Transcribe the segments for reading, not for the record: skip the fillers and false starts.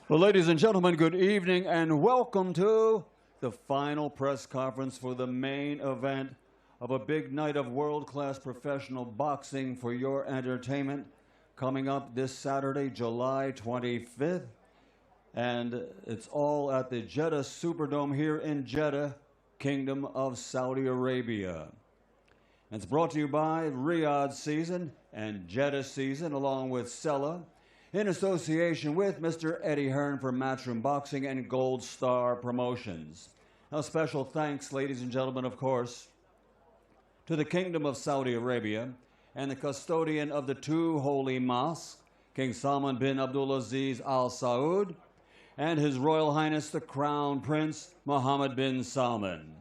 Well, ladies and gentlemen, good evening and welcome to the final press conference for the main event of a big night of world-class professional boxing for your entertainment coming up this Saturday, July 25th. And it's all at the Jeddah Superdome here in Jeddah, Kingdom of Saudi Arabia. It's brought to you by Riyadh Season and Jeddah Season, along with Sella, in association with Mr. Eddie Hearn for Matchroom Boxing and Gold Star Promotions. Now, special thanks, ladies and gentlemen, of course, to the Kingdom of Saudi Arabia and the custodian of the two holy mosques, King Salman bin Abdulaziz Al Saud, and His Royal Highness the Crown Prince Mohammed bin Salman.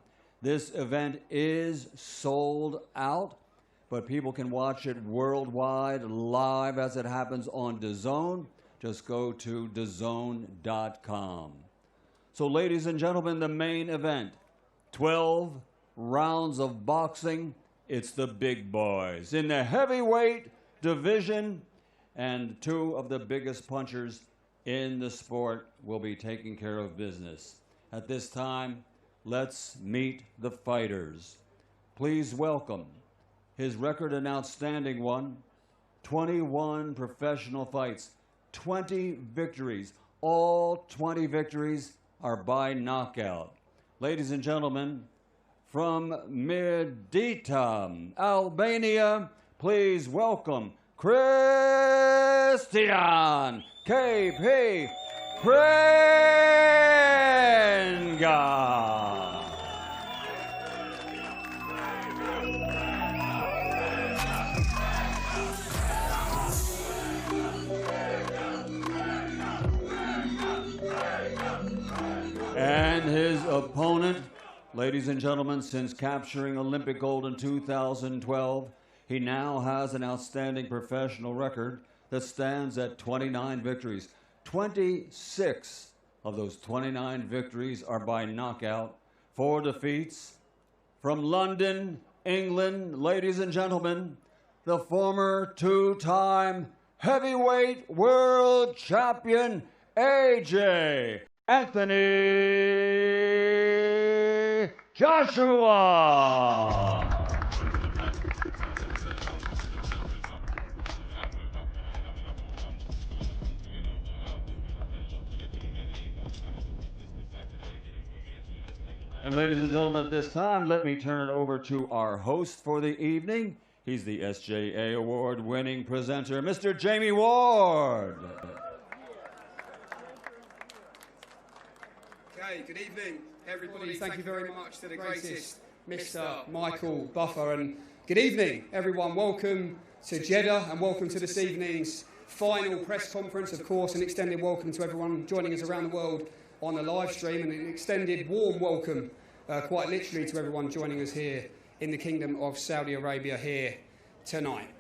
This event is sold out, but people can watch it worldwide live as it happens on DAZN. Just go to DAZN.com. So, ladies and gentlemen, the main event, 12 rounds of boxing. It's the big boys in the heavyweight division, and two of the biggest punchers in the sport will be taking care of business. At this time, let's meet the fighters. Please welcome his record an outstanding one, 21 professional fights, 20 victories. All 20 victories are by knockout. Ladies and gentlemen, from Mirdita, Albania, please welcome Kristian KP Prenga. And his opponent, ladies and gentlemen, since capturing Olympic gold in 2012, he now has an outstanding professional record that stands at 29 victories. 26 of those 29 victories are by knockout. 4 defeats. From London, England, ladies and gentlemen, the former two-time heavyweight world champion, AJ Anthony Joshua. And ladies and gentlemen, at this time, let me turn it over to our host for the evening. He's the SJA award-winning presenter, Mr. Jamie Ward. Okay, good evening, everybody. Thank you very much to the greatest Mr. Michael Buffer. And good evening, everyone. Welcome to Jeddah and welcome to this evening's final press conference. Of course, an extended welcome to everyone joining us around the world on the live stream, and an extended warm welcome, quite literally, to everyone joining us here in the Kingdom of Saudi Arabia here tonight.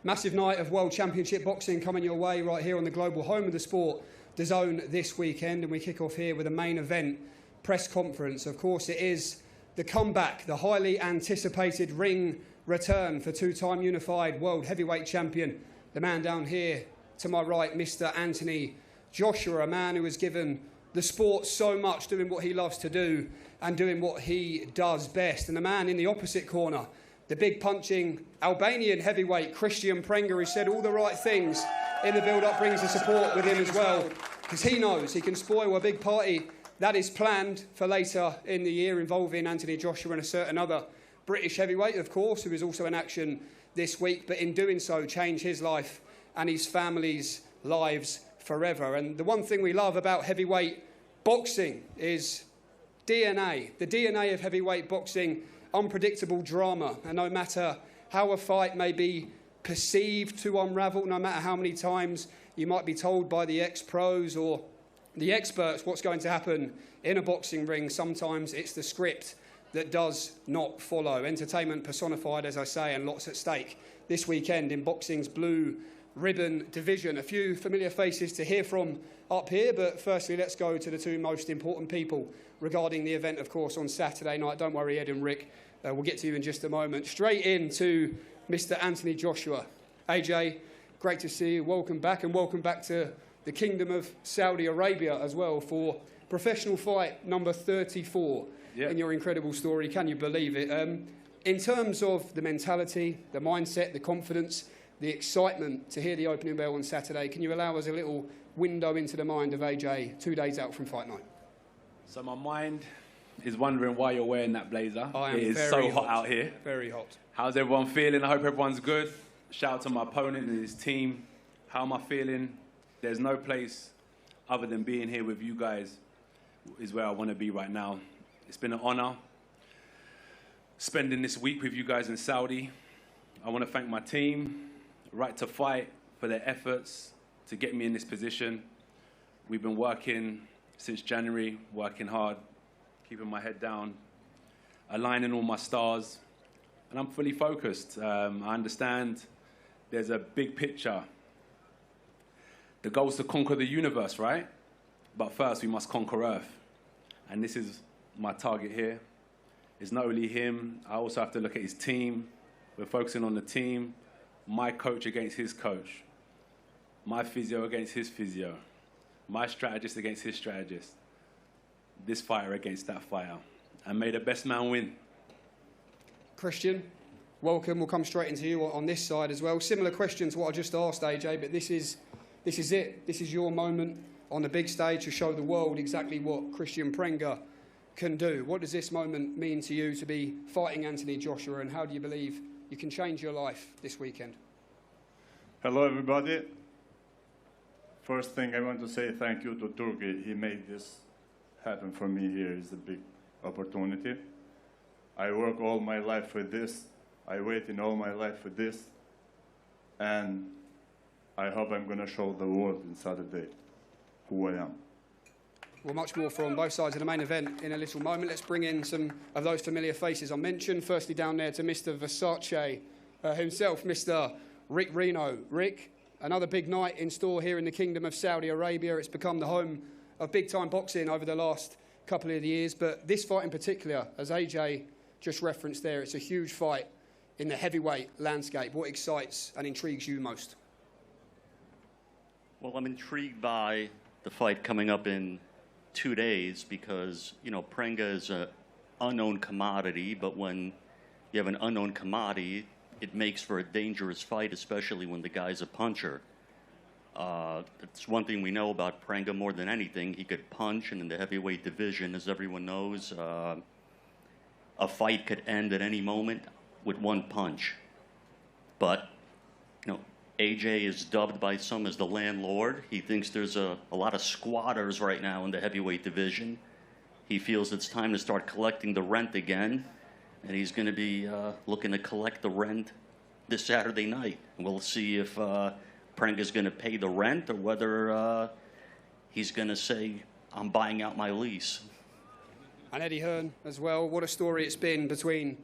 Massive night of World Championship boxing coming your way right here on the global home of the sport, DAZN, this weekend, and we kick off here with a main event press conference. Of course, it is the comeback, the highly anticipated ring return for two-time unified world heavyweight champion, the man down here to my right, Mr. Anthony Joshua, a man who has given the sport so much, doing what he loves to do and doing what he does best. And the man in the opposite corner, the big punching Albanian heavyweight Kristian Prenga, who said all the right things in the build-up, brings the support with him as well, because he knows he can spoil a big party that is planned for later in the year involving Anthony Joshua and a certain other British heavyweight, of course, who is also in action this week, but in doing so change his life and his family's lives forever. And the one thing we love about heavyweight boxing is DNA. The DNA of heavyweight boxing, unpredictable drama. And no matter how a fight may be perceived to unravel, no matter how many times you might be told by the ex-pros or the experts what's going to happen in a boxing ring, sometimes it's the script that does not follow. Entertainment personified, as I say, and lots at stake this weekend in boxing's blue ribbon division. A few familiar faces to hear from up here, but firstly, let's go to the two most important people regarding the event, of course, on Saturday night. Don't worry, Ed and Rick, we'll get to you in just a moment. Straight into Mr. Anthony Joshua. AJ, great to see you. Welcome back, and welcome back to the Kingdom of Saudi Arabia as well for professional fight number 34 in your incredible story. Can you believe it? In terms of the mentality, the mindset, the confidence, the excitement to hear the opening bell on Saturday, can you allow us a little window into the mind of AJ 2 days out from fight night? So my mind is wondering why you're wearing that blazer. It is so hot out here. Very hot. How's everyone feeling? I hope everyone's good. Shout out to my opponent and his team. How am I feeling? There's no place other than being here with you guys is where I want to be right now. It's been an honor spending this week with you guys in Saudi. I want to thank my team, Right to Fight, for their efforts to get me in this position. We've been working since January, working hard, keeping my head down, aligning all my stars, and I'm fully focused. I understand there's a big picture. The goal is to conquer the universe, right? But first, we must conquer Earth. And this is my target here. It's not only him, I also have to look at his team. We're focusing on the team, my coach against his coach, my physio against his physio, my strategist against his strategist, this fighter against that fighter. And may the best man win. Kristian, welcome. We'll come straight into you on this side as well. Similar question to what I just asked, AJ, but this is it. This is your moment on the big stage to show the world exactly what Kristian Prenga can do. What does this moment mean to you to be fighting Anthony Joshua, and how do you believe you can change your life this weekend? Hello, everybody. First thing I want to say thank you to Turkey. He made this happen for me here. It's a big opportunity. I work all my life for this. I waited all my life for this. And I hope I'm going to show the world on Saturday who I am. Well, much more from both sides of the main event in a little moment. Let's bring in some of those familiar faces I mentioned. Firstly, down there to Mr. Versace himself, Mr. Rick Reno. Rick, another big night in store here in the Kingdom of Saudi Arabia. It's become the home of big-time boxing over the last couple of years. But this fight in particular, as AJ just referenced there, it's a huge fight in the heavyweight landscape. What excites and intrigues you most? Well, I'm intrigued by the fight coming up in 2 days because, you know, Prenga is an unknown commodity, but when you have an unknown commodity, it makes for a dangerous fight, especially when the guy's a puncher. It's one thing we know about Prenga more than anything. He could punch, and in the heavyweight division, as everyone knows, a fight could end at any moment with one punch. But, you know, AJ is dubbed by some as the landlord. He thinks there's a lot of squatters right now in the heavyweight division. He feels it's time to start collecting the rent again, and he's going to be looking to collect the rent this Saturday night. We'll see if Prenga's going to pay the rent or whether he's going to say, I'm buying out my lease. And Eddie Hearn as well. What a story it's been between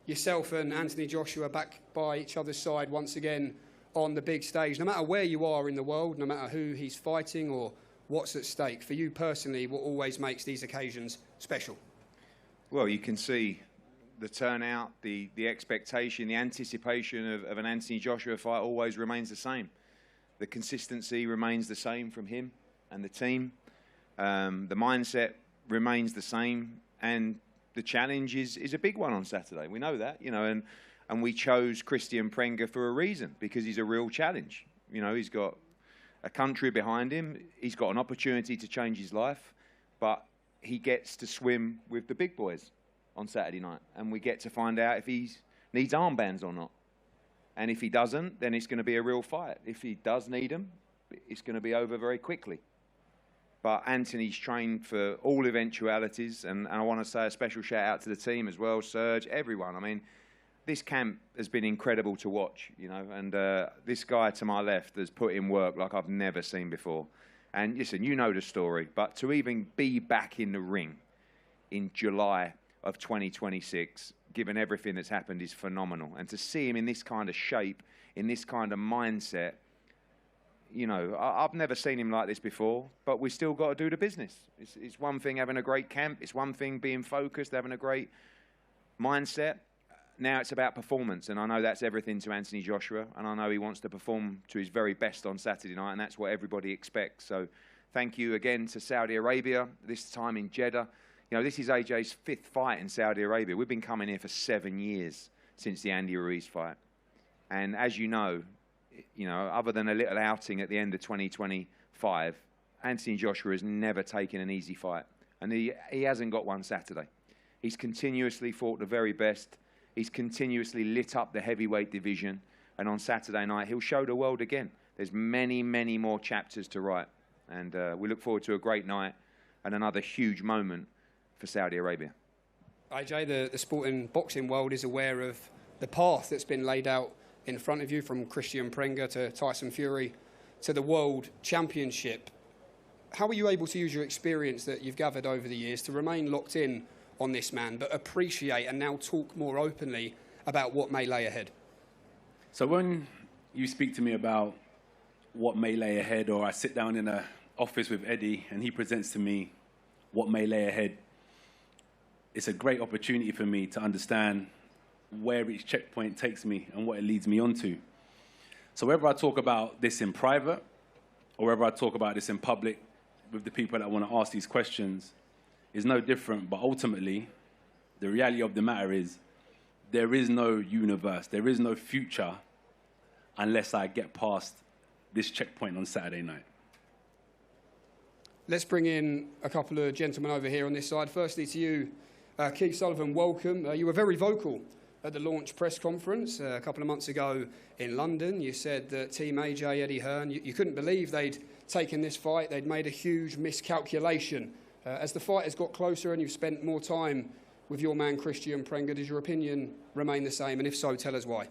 yourself and Anthony Joshua, back by each other's side once again on the big stage. No matter where you are in the world, no matter who he's fighting or what's at stake, for you personally, what always makes these occasions special? Well, you can see the turnout, the expectation, the anticipation of an Anthony Joshua fight always remains the same. The consistency remains the same from him and the team. The mindset remains the same, and the challenge is a big one on Saturday. We know that, you know, and we chose Kristian Prenga for a reason, because he's a real challenge. You know, he's got a country behind him. He's got an opportunity to change his life, but he gets to swim with the big boys on Saturday night, and we get to find out if he needs armbands or not. And if he doesn't, then it's going to be a real fight. If he does need them, it's going to be over very quickly. But Anthony's trained for all eventualities, and I want to say a special shout out to the team as well, Serge, everyone. I mean, this camp has been incredible to watch, you know, and this guy to my left has put in work like I've never seen before. And listen, you know the story, but to even be back in the ring in July of 2026, given everything that's happened, is phenomenal. And to see him in this kind of shape, in this kind of mindset, you know, I've never seen him like this before, but we still got to do the business. It's one thing having a great camp. It's one thing being focused, having a great mindset. now it's about performance, and I know that's everything to Anthony Joshua, and I know he wants to perform to his very best on Saturday night, and that's what everybody expects. So thank you again to Saudi Arabia, this time in Jeddah. You know, this is AJ's 5th fight in Saudi Arabia. We've been coming here for 7 years since the Andy Ruiz fight. And as you know, other than a little outing at the end of 2025, Anthony Joshua has never taken an easy fight. And he hasn't got one Saturday. He's continuously fought the very best. He's continuously lit up the heavyweight division. And on Saturday night, he'll show the world again. There's many, many more chapters to write. And we look forward to a great night and another huge moment for Saudi Arabia. AJ, the sporting boxing world is aware of the path that's been laid out in front of you, from Kristian Prenga to Tyson Fury to the World Championship. How are you able to use your experience that you've gathered over the years to remain locked in on this man, but appreciate and now talk more openly about what may lay ahead? So when you speak to me about what may lay ahead, or I sit down in an office with Eddie and he presents to me what may lay ahead, it's a great opportunity for me to understand where each checkpoint takes me and what it leads me onto. So whether I talk about this in private or whether I talk about this in public with the people that want to ask these questions is no different. But ultimately, the reality of the matter is there is no universe, there is no future unless I get past this checkpoint on Saturday night. Let's bring in a couple of gentlemen over here on this side. Firstly to you, Keith Sullivan, welcome. You were very vocal at the launch press conference a couple of months ago in London. You said that Team AJ, Eddie Hearn, you couldn't believe they'd taken this fight. They'd made a huge miscalculation. As the fight has got closer and you've spent more time with your man Kristian Prenga, does your opinion remain the same? And if so, tell us why.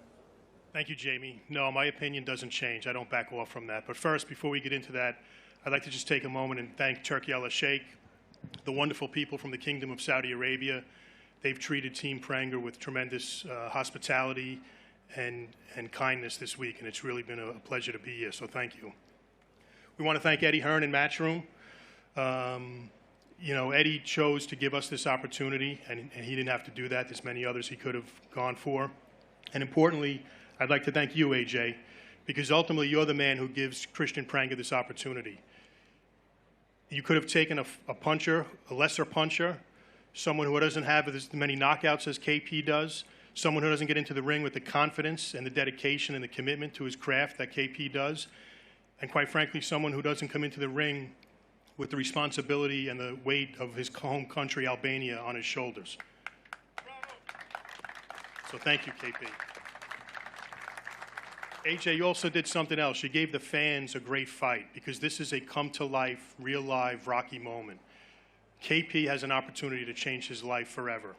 Thank you, Jamie. No, my opinion doesn't change. I don't back off from that. But first, before we get into that, I'd like to just take a moment and thank Turki Al-Sheikh, the wonderful people from the Kingdom of Saudi Arabia. They've treated Team Prenga with tremendous hospitality and kindness this week, and it's really been a pleasure to be here, so thank you. We want to thank Eddie Hearn and Matchroom. Eddie chose to give us this opportunity, and he didn't have to do that. There's many others he could have gone for. And importantly, I'd like to thank you, AJ, because ultimately you're the man who gives Kristian Prenga this opportunity. You could have taken a puncher, a lesser puncher, someone who doesn't have as many knockouts as KP does, someone who doesn't get into the ring with the confidence and the dedication and the commitment to his craft that KP does, and quite frankly, someone who doesn't come into the ring with the responsibility and the weight of his home country, Albania, on his shoulders. So thank you, KP. AJ, you also did something else. You gave the fans a great fight, because this is a come-to-life, real-life Rocky moment. KP has an opportunity to change his life forever.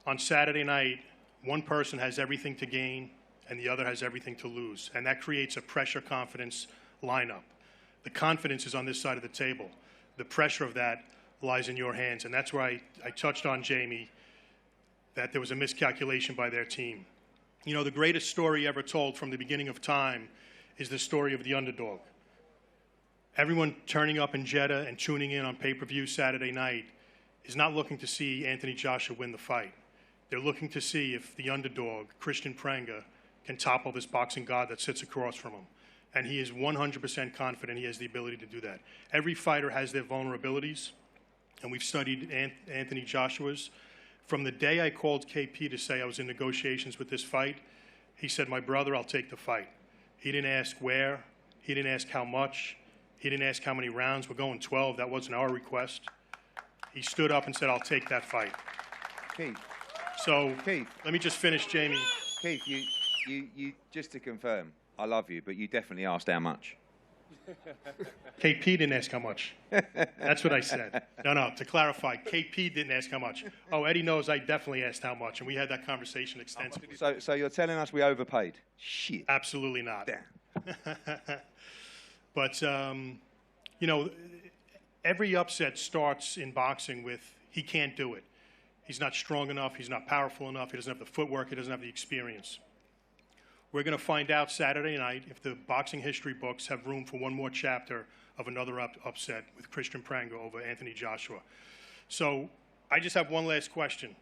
On Saturday night, one person has everything to gain and the other has everything to lose, and that creates a pressure-confidence lineup. The confidence is on this side of the table. The pressure of that lies in your hands, and that's where I touched on, Jamie, that there was a miscalculation by their team. You know, the greatest story ever told from the beginning of time is the story of the underdog. Everyone turning up in Jeddah and tuning in on pay-per-view Saturday night is not looking to see Anthony Joshua win the fight. They're looking to see if the underdog, Kristian Prenga, can topple this boxing god that sits across from him. And he is 100% confident he has the ability to do that. Every fighter has their vulnerabilities, and we've studied Anthony Joshua's. From the day I called KP to say I was in negotiations with this fight, he said, "My brother, I'll take the fight." He didn't ask where. He didn't ask how much. He didn't ask how many rounds. We're going 12. That wasn't our request. He stood up and said, "I'll take that fight." Keith. So Keith. let me just finish, Jamie. Keith, you just to confirm, I love you, but you definitely asked how much. KP didn't ask how much. That's what I said. No, to clarify, KP didn't ask how much. Oh, Eddie knows I definitely asked how much, and we had that conversation extensively. So you're telling us we overpaid? Shit. Absolutely not. Damn. But, every upset starts in boxing with he can't do it. He's not strong enough. He's not powerful enough. He doesn't have the footwork. He doesn't have the experience. We're going to find out Saturday night if the boxing history books have room for one more chapter of another upset with Kristian Prenga over Anthony Joshua. So I just have one last question.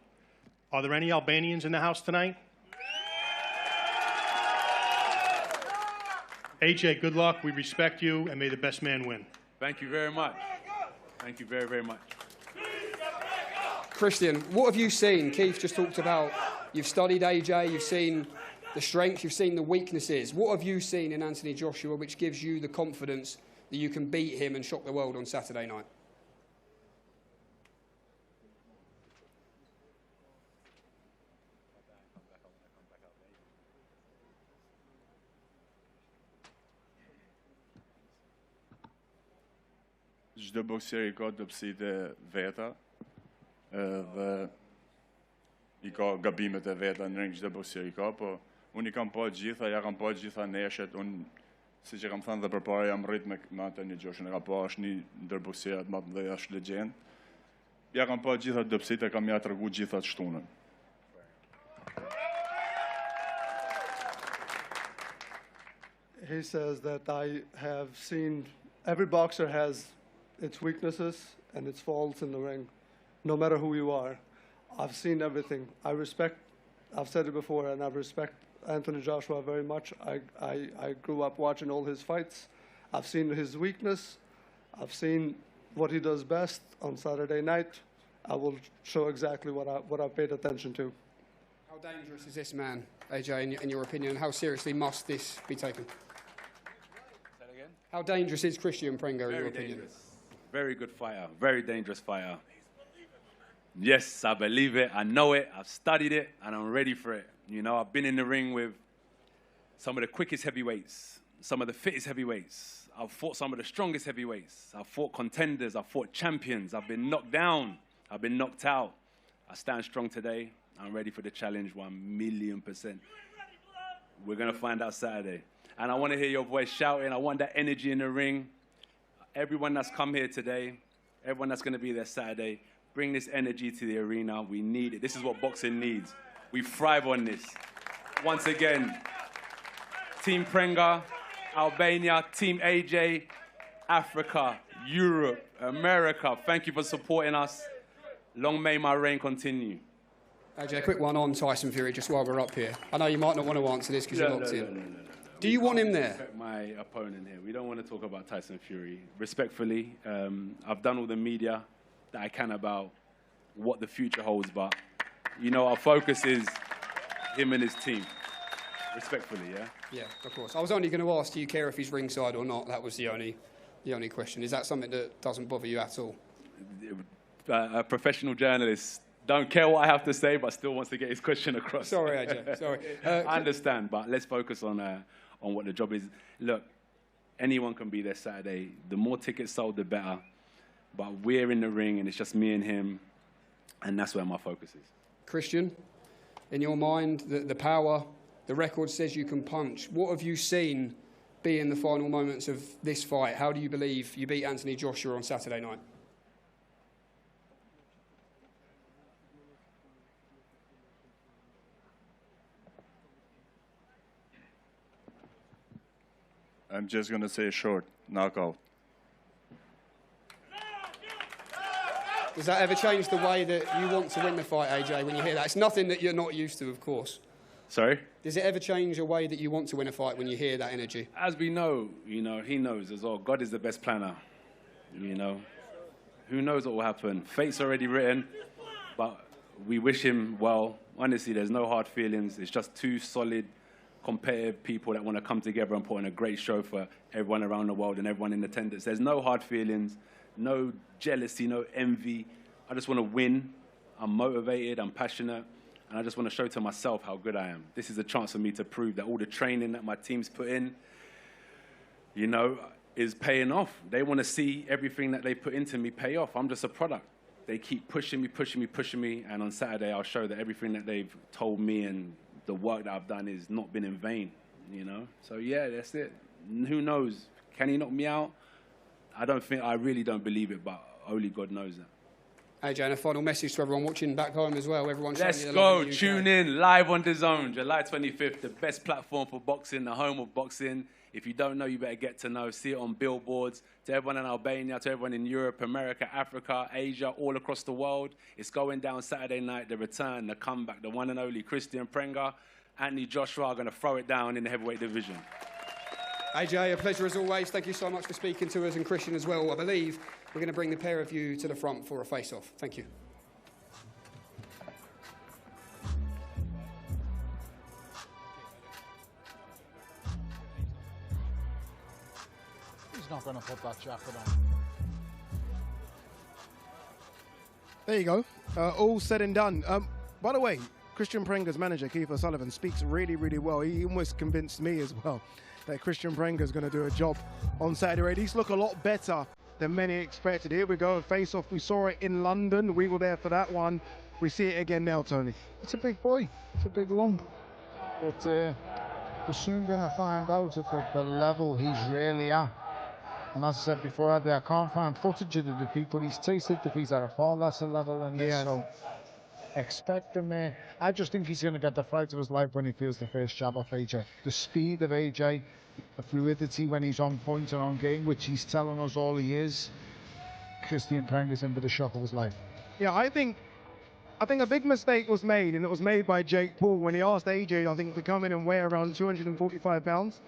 Are there any Albanians in the house tonight? AJ, good luck. We respect you, and may the best man win. Thank you very much. Thank you very, very much. Kristian, what have you seen? Keith just talked about you've studied AJ, you've seen the strengths, you've seen the weaknesses. What have you seen in Anthony Joshua which gives you the confidence that you can beat him and shock the world on Saturday night? Çdo bokser I ka dobësitë e veta, dhe I ka gabimet e veta në ring, çdo bokser I ka, po unë I kam pa gjitha, ja kam pa gjitha neshet, unë siç e kam thënë dhe përpara jam rrit me Anthony Joshua, ka pa është një ndër bokserat më të mëdhenj, është legjend. Ja kam pa gjitha dobësitë, kam ja tregu gjitha të shtunën. He says that I have seen every boxer has its weaknesses and its faults in the ring, no matter who you are. I've seen everything. I've said it before, and I respect Anthony Joshua very much. I grew up watching all his fights. I've seen his weakness. I've seen what he does best on Saturday night. I will show exactly what I paid attention to. How dangerous is this man, AJ, in your opinion? How seriously must this be taken? Say that again? How dangerous is Kristian Prenga, in your opinion? Dangerous. Very good fighter. Very dangerous fighter. Yes, I believe it. I know it. I've studied it, and I'm ready for it. You know, I've been in the ring with some of the quickest heavyweights, some of the fittest heavyweights. I've fought some of the strongest heavyweights. I've fought contenders. I've fought champions. I've been knocked down. I've been knocked out. I stand strong today. I'm ready for the challenge 1,000,000%. We're going to find out Saturday. And I want to hear your voice shouting. I want that energy in the ring. Everyone that's come here today, everyone that's going to be there Saturday, bring this energy to the arena. We need it. This is what boxing needs. We thrive on this. Once again, Team Prenga, Albania, Team AJ, Africa, Europe, America. Thank you for supporting us. Long may my reign continue. AJ, a quick one on Tyson Fury, just while we're up here. I know you might not want to answer this because you're locked in. No. Do you want him there? Respect my opponent here. We don't want to talk about Tyson Fury. Respectfully, I've done all the media that I can about what the future holds, but, you know, our focus is him and his team. Respectfully, yeah? Yeah, of course. I was only going to ask, do you care if he's ringside or not? That was the only question. Is that something that doesn't bother you at all? A professional journalist don't care what I have to say, but still wants to get his question across. Sorry, AJ. Sorry. I understand, but let's focus on what the job is. Look, anyone can be there Saturday. The more tickets sold, the better. But we're in the ring, and it's just me and him, and that's where my focus is. Kristian, in your mind, the power, the record says you can punch. What have you seen be in the final moments of this fight? How do you believe you beat Anthony Joshua on Saturday night? I'm just going to say short, knockout. Does that ever change the way that you want to win the fight, AJ, when you hear that? It's nothing that you're not used to, of course. Sorry? Does it ever change the way that you want to win a fight when you hear that energy? As we know, you know, he knows as well. God is the best planner, you know. Who knows what will happen? Fate's already written, but we wish him well. Honestly, there's no hard feelings. It's just two solid, competitive people that want to come together and put on a great show for everyone around the world and everyone in attendance. There's no hard feelings, no jealousy, no envy. I just want to win. I'm motivated, I'm passionate, and I just want to show to myself how good I am. This is a chance for me to prove that all the training that my team's put in, you know, is paying off. They want to see everything that they put into me pay off. I'm just a product. They keep pushing me, and on Saturday I'll show that everything that they've told me and the work that I've done has not been in vain, you know? So, yeah, that's it. Who knows? Can he knock me out? I really don't believe it, but only God knows that. AJ, and a final message to everyone watching back home as well. Everyone, let's go. Tune in live on DAZN, July 25th, the best platform for boxing, the home of boxing. If you don't know, you better get to know. See it on billboards. To everyone in Albania, to everyone in Europe, America, Africa, Asia, all across the world. It's going down Saturday night, the return, the comeback, the one and only Kristian Prenga. Anthony Joshua are going to throw it down in the heavyweight division. AJ, a pleasure as always. Thank you so much for speaking to us, and Kristian as well. I believe we're going to bring the pair of you to the front for a face-off. Thank you. He's not going to put that jacket on. There you go. All said and done. By the way, Kristian Prenga's manager, Keith O'Sullivan, speaks really, really well. He almost convinced me as well that Kristian Prenga is going to do a job on Saturday. At least look a lot better than many expected. Here we go, face-off. We saw it in London. We were there for that one. We see it again now, Tony. It's a big boy. It's a big lump. But we're soon going to find out if at the level he's really at. And as I said before, I can't find footage of the defeat, but he's tasted defeat at a far lesser level than this. Yeah. So expect him. I just think he's going to get the fight of his life when he feels the first jab of AJ. The speed of AJ, the fluidity when he's on point and on game, which he's telling us all he is. Kristian Prenga's in for the shock of his life. Yeah, I think a big mistake was made, and it was made by Jake Paul when he asked AJ, I think, to come in and weigh around 245 pounds.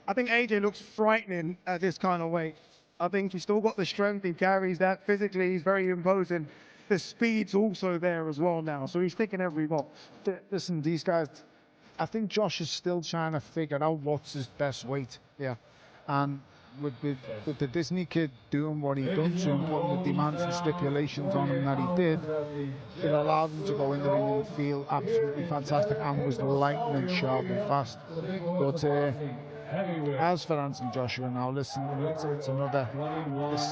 I think AJ looks frightening at this kind of weight. I think he's still got the strength, he carries that. Physically, he's very imposing. The speed's also there as well now, so he's ticking every box. Listen, these guys, I think Josh is still trying to figure out what's his best weight. Yeah. And with the Disney kid doing what he done to him, putting the demands and stipulations on him that he did, it allowed him to go in the ring and feel absolutely fantastic and was lightning sharp and fast. But as for Anthony Joshua now, listen, this is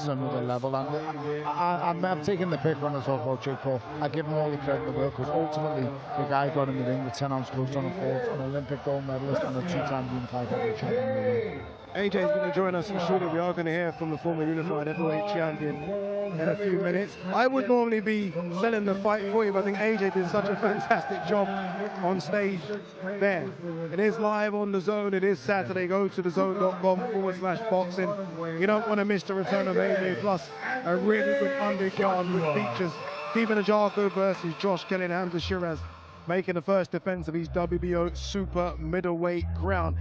another level. And I'm taking the pick when I talk about Jake Paul. I give him all the credit in the world, because ultimately the guy got in the ring with 10 ounce gloves on a fourth, an Olympic gold medalist and a two-time unified heavyweight champion of the world. AJ's going to join us for sure. We are going to hear from the former unified heavyweight champion in a few minutes. I would normally be selling the fight for you, but I think AJ did such a fantastic job on stage there. It is live on the Zone. It is Saturday. Go to thezone.com/boxing. You don't want to miss the return of AJ, plus a really good undercard with features Stephen Ajarko versus Josh Kelly and Hamza Shiraz, making the first defense of his WBO super middleweight crown.